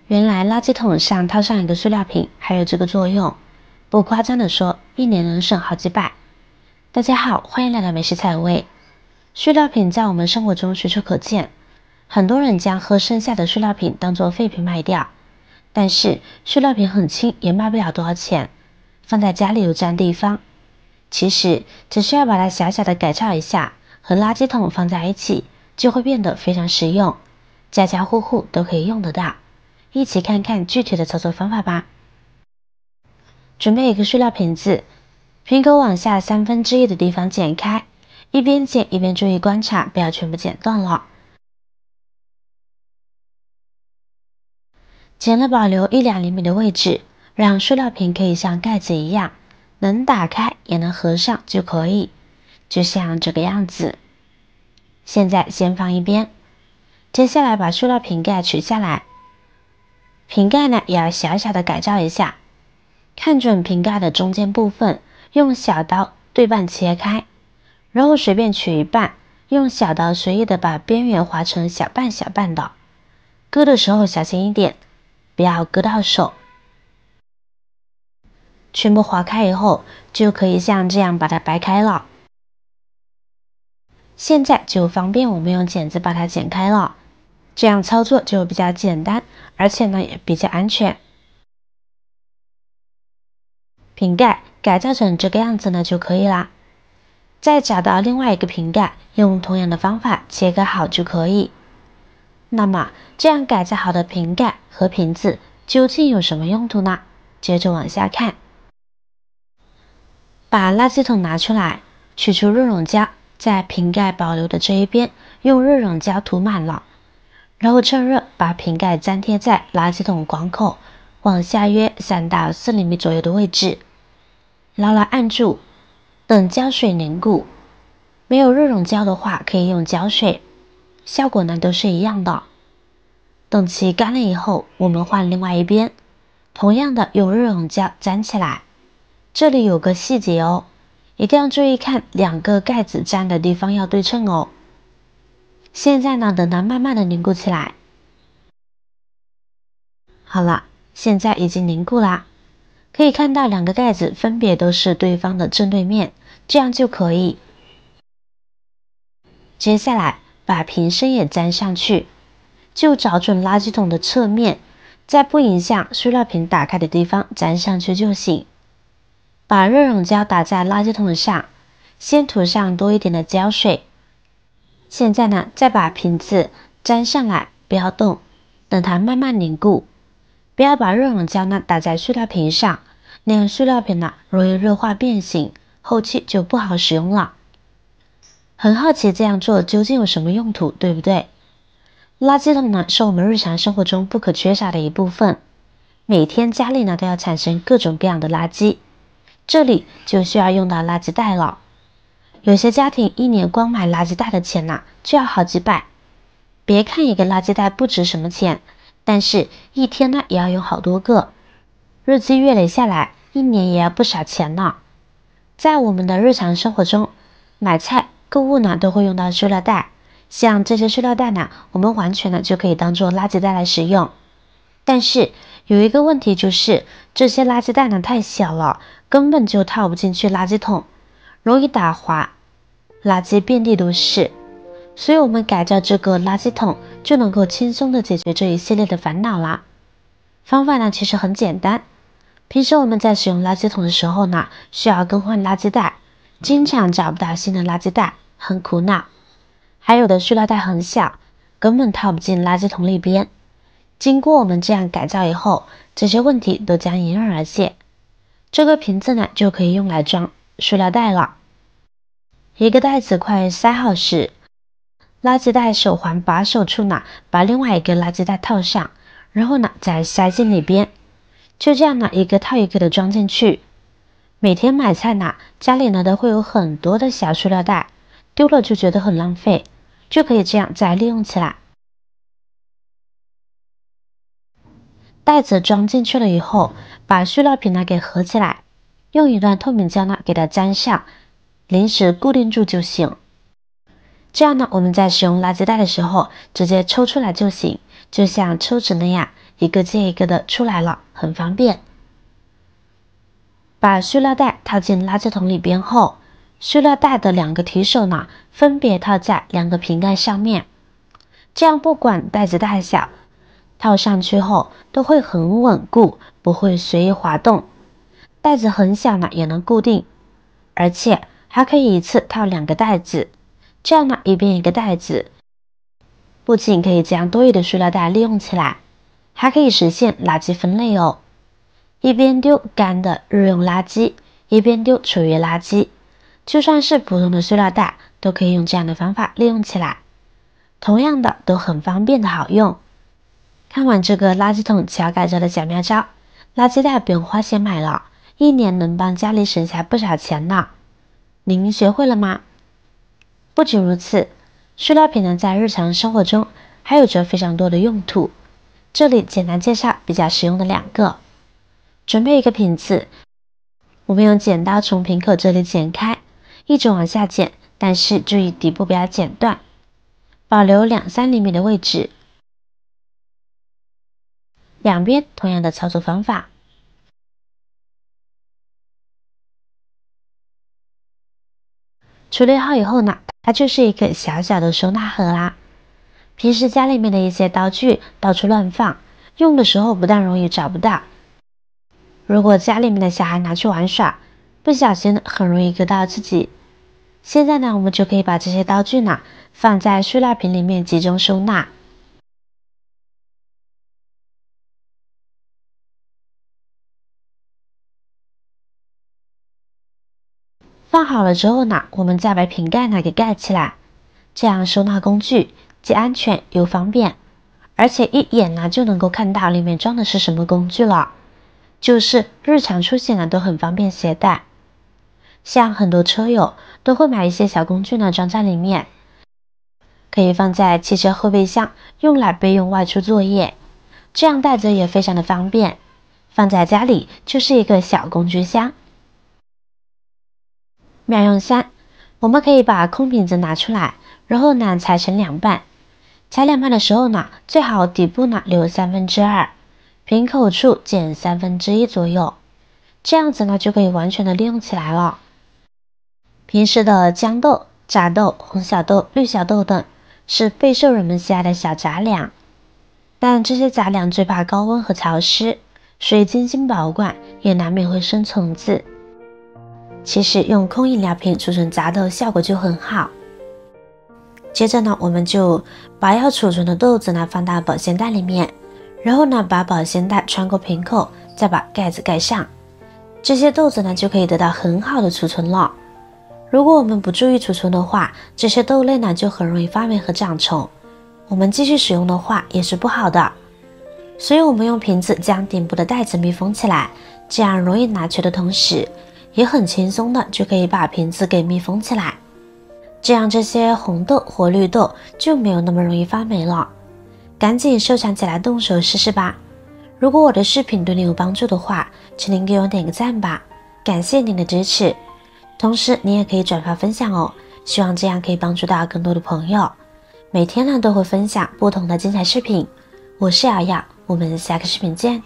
原来垃圾桶上套上一个塑料瓶还有这个作用，不夸张的说，一年能省好几百。大家好，欢迎来到美食彩味。塑料瓶在我们生活中随处可见，很多人将喝剩下的塑料瓶当作废品卖掉，但是塑料瓶很轻，也卖不了多少钱，放在家里又占地方。其实只需要把它小小的改造一下，和垃圾桶放在一起，就会变得非常实用，家家户户都可以用得到。一起看看具体的操作方法吧。准备一个塑料瓶子，瓶口往下1/3的地方剪开，一边剪一边注意观察，不要全部剪断了。剪了保留1-2厘米的位置，让塑料瓶可以像盖子一样，能打开也能合上就可以，就像这个样子。现在先放一边，接下来把塑料瓶盖取下来。瓶盖呢也要小小的改造一下，看准瓶盖的中间部分，用小刀对半切开，然后随便取一半，用小刀随意的把边缘划成小半小半的，割的时候小心一点，不要割到手。全部划开以后，就可以像这样把它掰开了。现在就方便我们用剪子把它剪开了，这样操作就比较简单，而且呢也比较安全。瓶盖改造成这个样子呢就可以啦。再找到另外一个瓶盖，用同样的方法切割好就可以。那么这样改造好的瓶盖和瓶子究竟有什么用途呢？接着往下看。把垃圾桶拿出来，取出热熔胶，在瓶盖保留的这一边用热熔胶涂满了，然后趁热把瓶盖粘贴在垃圾桶管口往下约3到4厘米左右的位置，牢牢按住，等胶水凝固。没有热熔胶的话，可以用胶水，效果呢都是一样的。等其干了以后，我们换另外一边，同样的用热熔胶粘起来。这里有个细节哦，一定要注意看2个盖子粘的地方要对称哦。现在呢，等它慢慢的凝固起来。好了，现在已经凝固啦，可以看到2个盖子分别都是对方的正对面，这样就可以。接下来把瓶身也粘上去，就找准垃圾桶的侧面，在不影响塑料瓶打开的地方粘上去就行。把热熔胶打在垃圾桶上，先涂上多一点的胶水。现在呢，再把瓶子粘上来，不要动，等它慢慢凝固。不要把热熔胶呢打在塑料瓶上，那样塑料瓶呢容易热化变形，后期就不好使用了。很好奇这样做究竟有什么用途，对不对？垃圾桶呢是我们日常生活中不可缺少的一部分，每天家里呢都要产生各种各样的垃圾。这里就需要用到垃圾袋了，有些家庭一年光买垃圾袋的钱呢，就要好几百。别看一个垃圾袋不值什么钱，但是一天呢也要用好多个，日积月累下来，一年也要不少钱呢。在我们的日常生活中，买菜、购物呢都会用到塑料袋，像这些塑料袋呢，我们完全呢就可以当做垃圾袋来使用。但是有一个问题就是，这些垃圾袋呢太小了，根本就套不进去垃圾桶，容易打滑，垃圾遍地都是。所以我们改造这个垃圾桶，就能够轻松的解决这一系列的烦恼啦。方法呢其实很简单，平时我们在使用垃圾桶的时候呢，需要更换垃圾袋，经常找不到新的垃圾袋，很苦恼。还有的塑料袋很小，根本套不进垃圾桶里边。经过我们这样改造以后，这些问题都将迎刃而解。这个瓶子呢就可以用来装塑料袋了。一个袋子快塞好时，垃圾袋手环把手处呢把另外一个垃圾袋套上，然后呢再塞进里边，就这样呢一个套一个的装进去。每天买菜呢，家里呢都会有很多的小塑料袋，丢了就觉得很浪费，就可以这样再利用起来。袋子装进去了以后，把塑料瓶呢给合起来，用一段透明胶呢给它粘上，临时固定住就行。这样呢，我们在使用垃圾袋的时候，直接抽出来就行，就像抽纸那样，一个接一个的出来了，很方便。把塑料袋套进垃圾桶里边后，塑料袋的2个提手呢，分别套在2个瓶盖上面，这样不管袋子大小，套上去后都会很稳固，不会随意滑动。袋子很小呢，也能固定，而且还可以一次套2个袋子，这样呢，一边一个袋子，不仅可以将多余的塑料袋利用起来，还可以实现垃圾分类哦。一边丢干的日用垃圾，一边丢厨余垃圾，就算是普通的塑料袋，都可以用这样的方法利用起来。同样的，都很方便的好用。看完这个垃圾桶乔改造的小妙招，垃圾袋不用花钱买了，1年能帮家里省下不少钱呢。您学会了吗？不仅如此，塑料瓶呢在日常生活中还有着非常多的用途，这里简单介绍比较实用的2个。准备一个瓶子，我们用剪刀从瓶口这里剪开，一直往下剪，但是注意底部不要剪断，保留2-3厘米的位置。两边同样的操作方法。处理好以后呢，它就是一个小小的收纳盒啦。平时家里面的一些刀具到处乱放，用的时候不但容易找不到，如果家里面的小孩拿去玩耍，不小心很容易割到自己。现在呢，我们就可以把这些刀具呢放在塑料瓶里面集中收纳。放好了之后呢，我们再把瓶盖呢给盖起来，这样收纳工具既安全又方便，而且一眼呢就能够看到里面装的是什么工具了，就是日常出行呢都很方便携带。像很多车友都会买一些小工具呢装在里面，可以放在汽车后备箱，用来备用外出作业，这样带着也非常的方便，放在家里就是一个小工具箱。妙用3，我们可以把空瓶子拿出来，然后呢裁成2半，裁2半的时候呢，最好底部呢留2/3，瓶口处减1/3左右，这样子呢就可以完全的利用起来了。平时的豇豆、炸豆、红小豆、绿小豆等是备受人们喜爱的小杂粮，但这些杂粮最怕高温和潮湿，所以精心保管也难免会生虫子。其实用空饮料瓶储存杂豆效果就很好。接着呢，我们就把要储存的豆子呢放到保鲜袋里面，然后呢把保鲜袋穿过瓶口，再把盖子盖上，这些豆子呢就可以得到很好的储存了。如果我们不注意储存的话，这些豆类呢就很容易发霉和长虫，我们继续使用的话也是不好的。所以我们用瓶子将顶部的袋子密封起来，这样容易拿取的同时，也很轻松的就可以把瓶子给密封起来，这样这些红豆或绿豆就没有那么容易发霉了。赶紧收藏起来动手试试吧。如果我的视频对你有帮助的话，请您给我点个赞吧，感谢您的支持。同时你也可以转发分享哦，希望这样可以帮助到更多的朋友。每天呢都会分享不同的精彩视频，我是瑶瑶，我们下个视频见。